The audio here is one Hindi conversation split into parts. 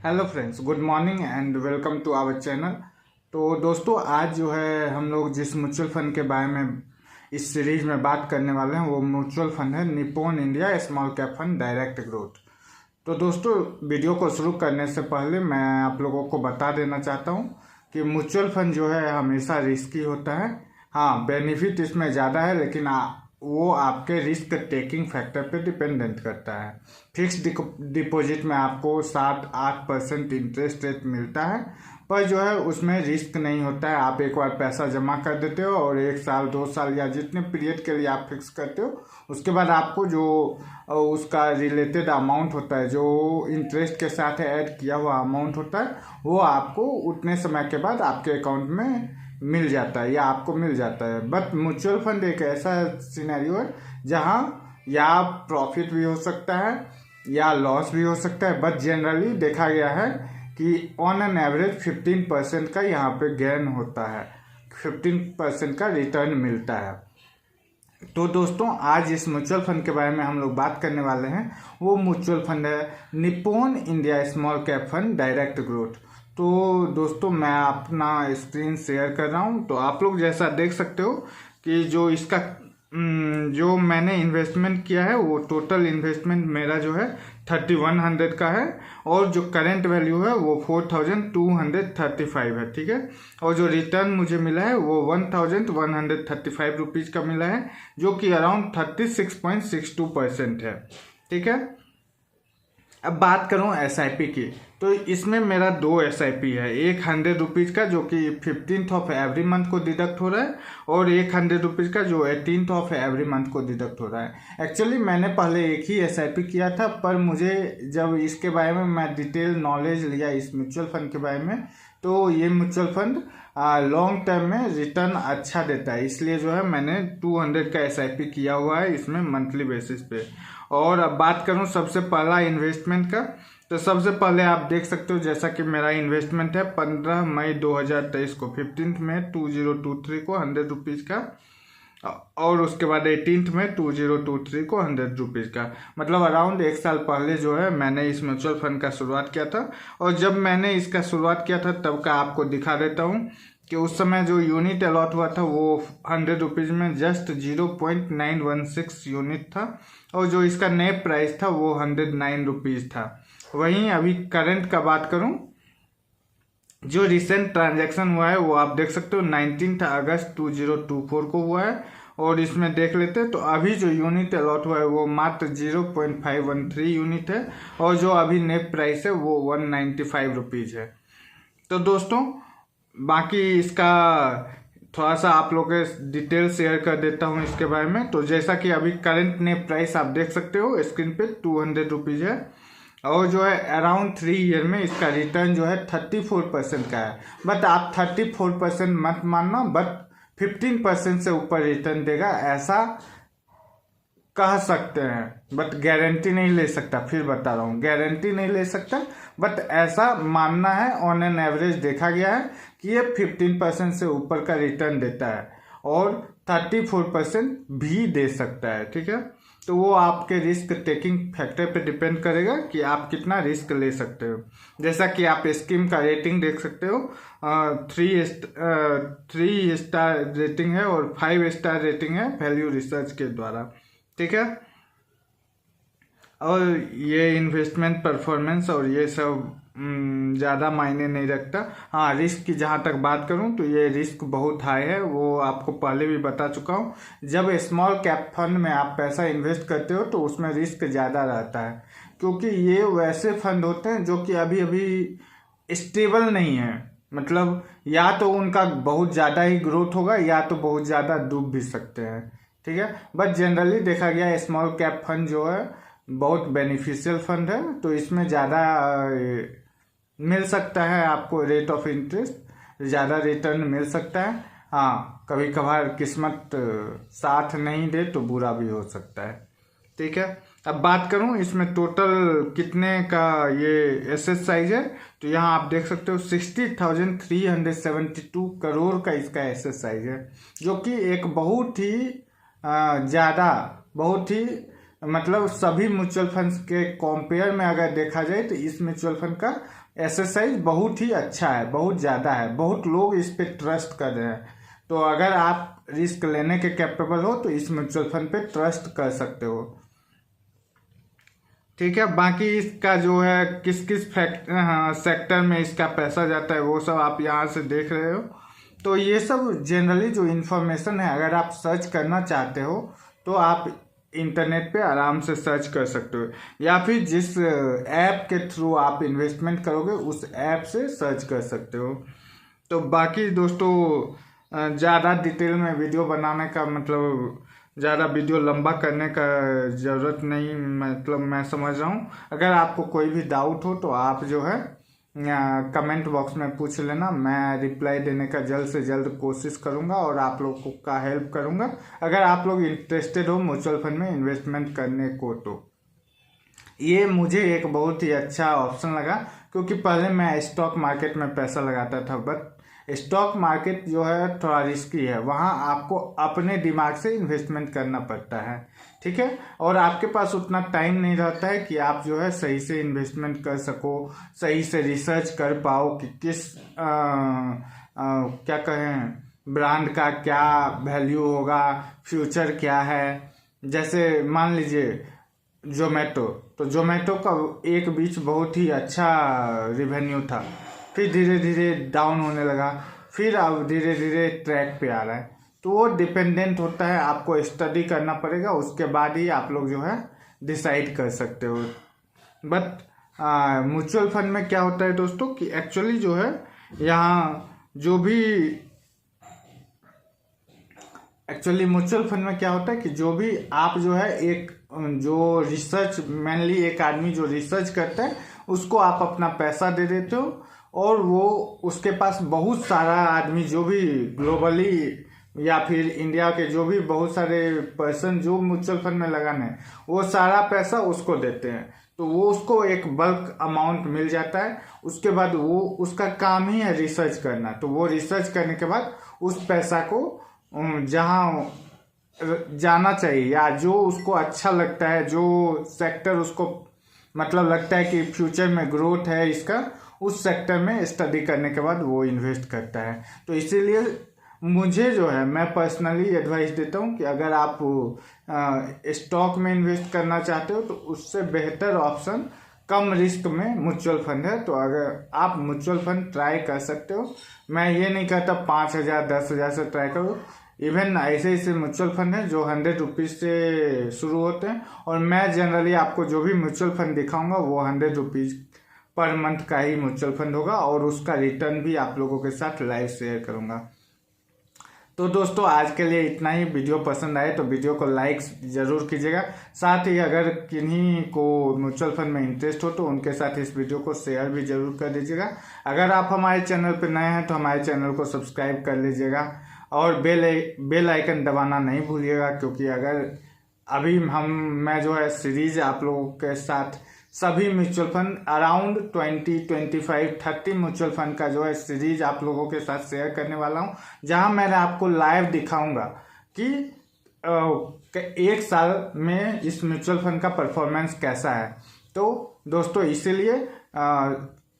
Hello friends, good morning and welcome to our channel. तो दोस्तों, आज जो है हम लोग जिस म्यूचुअल फंड के बारे में इस सीरीज में बात करने वाले हैं वो म्यूचुअल फंड है Nippon India small cap fund direct growth. तो दोस्तों, वीडियो को शुरू करने से पहले मैं आप लोगों को बता देना चाहता हूँ कि म्यूचुअल फंड जो है हमेशा रिस्की होता है। हाँ, बेनिफिट इसमें ज़्यादा है, लेकिन वो आपके रिस्क टेकिंग फैक्टर पे डिपेंडेंट करता है। फिक्स डिपॉजिट में आपको 7-8% इंटरेस्ट रेट मिलता है, पर जो है उसमें रिस्क नहीं होता है। आप एक बार पैसा जमा कर देते हो और 1 साल 2 साल या जितने पीरियड के लिए आप फिक्स करते हो, उसके बाद आपको जो उसका रिलेटेड अमाउंट होता है, जो इंटरेस्ट के साथ ऐड किया हुआ अमाउंट होता है, वो आपको उतने समय के बाद आपके अकाउंट में मिल जाता है या आपको मिल जाता है। बट म्यूचुअल फंड एक ऐसा सिनेरियो है जहाँ या प्रॉफिट भी हो सकता है या लॉस भी हो सकता है, बट जनरली देखा गया है कि ऑन एन एवरेज 15% का यहाँ पे गेन होता है, 15% का रिटर्न मिलता है। तो दोस्तों, आज इस म्यूचुअल फंड के बारे में हम लोग बात करने वाले हैं। वो म्यूचुअल फंड है Nippon India small cap fund direct growth. तो दोस्तों, मैं अपना स्क्रीन शेयर कर रहा हूँ, तो आप लोग जैसा देख सकते हो कि जो इसका जो मैंने इन्वेस्टमेंट किया है वो टोटल इन्वेस्टमेंट मेरा जो है 3100 का है, और जो करंट वैल्यू है वो 4235 है। ठीक है, और जो रिटर्न मुझे मिला है वो 1135 रुपीज़ का मिला है, जो कि अराउंड 36.62% है। ठीक है, अब बात करूं SIP की, तो इसमें मेरा 2 SIP है। एक 100 रुपीज़ का जो कि 15th ऑफ एवरी मंथ को डिडक्ट हो रहा है, और एक 100 रुपीज़ का जो 18th ऑफ एवरी मंथ को डिडक्ट हो रहा है। एक्चुअली मैंने पहले एक ही SIP किया था, पर मुझे जब इसके बारे में मैं डिटेल नॉलेज लिया इस म्यूचुअल फंड के बारे में, तो ये म्यूचुअल फंड लॉन्ग टर्म में रिटर्न अच्छा देता है, इसलिए जो है मैंने 200 का SIP किया हुआ है इसमें मंथली बेसिस पे। और अब बात करूं सबसे पहला इन्वेस्टमेंट का, तो सबसे पहले आप देख सकते हो जैसा कि मेरा इन्वेस्टमेंट है 15 मई 2023 को, 15 में 2023 को 100 रुपीज़ का, और उसके बाद 18 में 2023 को 100 रुपीज़ का। मतलब अराउंड 1 साल पहले जो है मैंने इस म्यूचुअल फंड का शुरुआत किया था। और जब मैंने इसका शुरुआत किया था तब का आपको दिखा देता हूँ कि उस समय जो यूनिट अलॉट हुआ था वो 100 रुपीज़ में जस्ट 0.916 यूनिट था, और जो इसका नेट प्राइस था वो 109 रुपीज़ था। वहीं अभी करंट का बात करूं, जो रिसेंट ट्रांजैक्शन हुआ है वो आप देख सकते हो 19 अगस्त 2024 को हुआ है, और इसमें देख लेते हैं तो अभी जो यूनिट अलॉट हुआ है वो मात्र 0.513 यूनिट है, और जो अभी नेट प्राइस है वो 195 रुपीज़ है। तो दोस्तों, बाकी इसका थोड़ा सा आप लोग के डिटेल शेयर कर देता हूँ इसके बारे में। तो जैसा कि अभी करंट नेट प्राइस आप देख सकते हो स्क्रीन पे 200 रुपीज़ है, और जो है अराउंड 3 ईयर में इसका रिटर्न जो है 34% का है। बट आप 34% मत मानना, बट 15% से ऊपर रिटर्न देगा ऐसा कह सकते हैं, बट गारंटी नहीं ले सकता। फिर बता रहा हूँ, गारंटी नहीं ले सकता, बट ऐसा मानना है। ऑन एन एवरेज देखा गया है कि ये 15% से ऊपर का रिटर्न देता है, और 34% भी दे सकता है। ठीक है, तो वो आपके रिस्क टेकिंग फैक्टर पे डिपेंड करेगा कि आप कितना रिस्क ले सकते हो। जैसा कि आप स्कीम का रेटिंग देख सकते हो, 3 स्टार रेटिंग है और 5 स्टार रेटिंग है वैल्यू रिसर्च के द्वारा। ठीक है, और ये इन्वेस्टमेंट परफॉर्मेंस और ये सब ज़्यादा मायने नहीं रखता। हाँ, रिस्क की जहाँ तक बात करूँ तो ये रिस्क बहुत हाई है, वो आपको पहले भी बता चुका हूँ। जब स्मॉल कैप फंड में आप पैसा इन्वेस्ट करते हो तो उसमें रिस्क ज़्यादा रहता है, क्योंकि ये वैसे फंड होते हैं जो कि अभी अभी स्टेबल नहीं है। मतलब या तो उनका बहुत ज़्यादा ही ग्रोथ होगा या तो बहुत ज़्यादा डूब भी सकते हैं। ठीक है, बट जनरली देखा गया स्मॉल कैप फंड जो है बहुत बेनिफिशियल फंड है, तो इसमें ज़्यादा मिल सकता है आपको रेट ऑफ इंटरेस्ट, ज़्यादा रिटर्न मिल सकता है। हाँ, कभी कभार किस्मत साथ नहीं दे तो बुरा भी हो सकता है। ठीक है, अब बात करूं इसमें टोटल कितने का ये एसेट साइज है, तो यहाँ आप देख सकते हो 60,372 करोड़ का इसका एसेट साइज है, जो कि एक बहुत ही ज़्यादा, बहुत ही मतलब सभी म्यूचुअल फंड्स के कंपेयर में अगर देखा जाए तो इस म्यूचुअल फंड का एक्सरसाइज बहुत ही अच्छा है, बहुत ज़्यादा है, बहुत लोग इस पे ट्रस्ट कर रहे हैं। तो अगर आप रिस्क लेने के कैपेबल हो तो इस म्यूचुअल फंड पे ट्रस्ट कर सकते हो। ठीक है, बाकी इसका जो है किस किस सेक्टर में इसका पैसा जाता है वो सब आप यहाँ से देख रहे हो। तो ये सब जनरली जो इन्फॉर्मेशन है, अगर आप सर्च करना चाहते हो तो आप इंटरनेट पे आराम से सर्च कर सकते हो, या फिर जिस ऐप के थ्रू आप इन्वेस्टमेंट करोगे उस ऐप से सर्च कर सकते हो। तो बाकी दोस्तों ज़्यादा डिटेल में वीडियो बनाने का मतलब ज़्यादा वीडियो लंबा करने का ज़रूरत नहीं, मतलब मैं समझ रहा हूँ। अगर आपको कोई भी डाउट हो तो आप जो है कमेंट बॉक्स में पूछ लेना, मैं रिप्लाई देने का जल्द से जल्द कोशिश करूँगा और आप लोग का हेल्प करूँगा। अगर आप लोग इंटरेस्टेड हो म्यूचुअल फंड में इन्वेस्टमेंट करने को तो ये मुझे एक बहुत ही अच्छा ऑप्शन लगा, क्योंकि पहले मैं स्टॉक मार्केट में पैसा लगाता था, बट स्टॉक मार्केट जो है थोड़ा रिस्की है, वहाँ आपको अपने दिमाग से इन्वेस्टमेंट करना पड़ता है। ठीक है, और आपके पास उतना टाइम नहीं रहता है कि आप जो है सही से इन्वेस्टमेंट कर सको, सही से रिसर्च कर पाओ कि किस क्या कहें ब्रांड का क्या वैल्यू होगा, फ्यूचर क्या है। जैसे मान लीजिए जोमेटो, तो जोमेटो का एक बीच बहुत ही अच्छा रिवेन्यू था, फिर धीरे धीरे डाउन होने लगा, फिर अब धीरे धीरे ट्रैक पे आ रहा है। तो वो डिपेंडेंट होता है, आपको स्टडी करना पड़ेगा, उसके बाद ही आप लोग जो है डिसाइड कर सकते हो। बट म्यूचुअल फंड में क्या होता है दोस्तों कि एक्चुअली जो है यहाँ जो भी एक्चुअली म्यूचुअल फंड में क्या होता है कि जो भी आप जो है एक जो रिसर्च, मेनली एक आदमी जो रिसर्च करता है उसको आप अपना पैसा दे देते हो, और वो उसके पास बहुत सारा आदमी जो भी ग्लोबली या फिर इंडिया के जो भी बहुत सारे पर्सन जो म्यूचुअल फंड में लगाने हैं वो सारा पैसा उसको देते हैं। तो वो उसको एक बल्क अमाउंट मिल जाता है। उसके बाद वो उसका काम ही है रिसर्च करना। तो वो रिसर्च करने के बाद उस पैसा को जहाँ जाना चाहिए या जो उसको अच्छा लगता है, जो सेक्टर उसको मतलब लगता है कि फ्यूचर में ग्रोथ है इसका, उस सेक्टर में स्टडी करने के बाद वो इन्वेस्ट करता है। तो इसीलिए मुझे जो है मैं पर्सनली एडवाइस देता हूँ कि अगर आप स्टॉक में इन्वेस्ट करना चाहते हो तो उससे बेहतर ऑप्शन कम रिस्क में म्यूचुअल फंड है। तो अगर आप म्यूचुअल फंड ट्राई कर सकते हो, मैं ये नहीं कहता 5,000 10,000 से ट्राई करो। इवन ऐसे ऐसे म्यूचुअल फंड है जो 100 रुपीज़ से शुरू होते हैं, और मैं जनरली आपको जो भी म्यूचुअल फंड दिखाऊंगा वो 100 रुपीज़ पर मंथ का ही म्यूचुअल फंड होगा, और उसका रिटर्न भी आप लोगों के साथ लाइव शेयर करूंगा। तो दोस्तों आज के लिए इतना ही। वीडियो पसंद आए तो वीडियो को लाइक ज़रूर कीजिएगा। साथ ही अगर किन्हीं को म्यूचुअल फंड में इंटरेस्ट हो तो उनके साथ इस वीडियो को शेयर भी ज़रूर कर दीजिएगा। अगर आप हमारे चैनल पर नए हैं तो हमारे चैनल को सब्सक्राइब कर लीजिएगा, और बेल आइकन दबाना नहीं भूलिएगा, क्योंकि अगर अभी मैं जो है सीरीज आप लोगों के साथ सभी mutual fund around 20, 25, 30 mutual fund का जो है सीरीज आप लोगों के साथ शेयर करने वाला हूं, जहां मैं आपको लाइव दिखाऊंगा कि एक साल में इस म्यूचुअल फंड का परफॉर्मेंस कैसा है। तो दोस्तों इसीलिए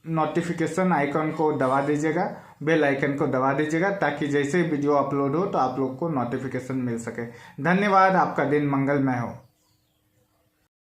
नोटिफिकेशन आइकन को दबा दीजिएगा, बेल आइकन को दबा दीजिएगा, ताकि जैसे वीडियो अपलोड हो तो आप लोग को नोटिफिकेशन मिल सके। धन्यवाद, आपका दिन मंगलमय हो।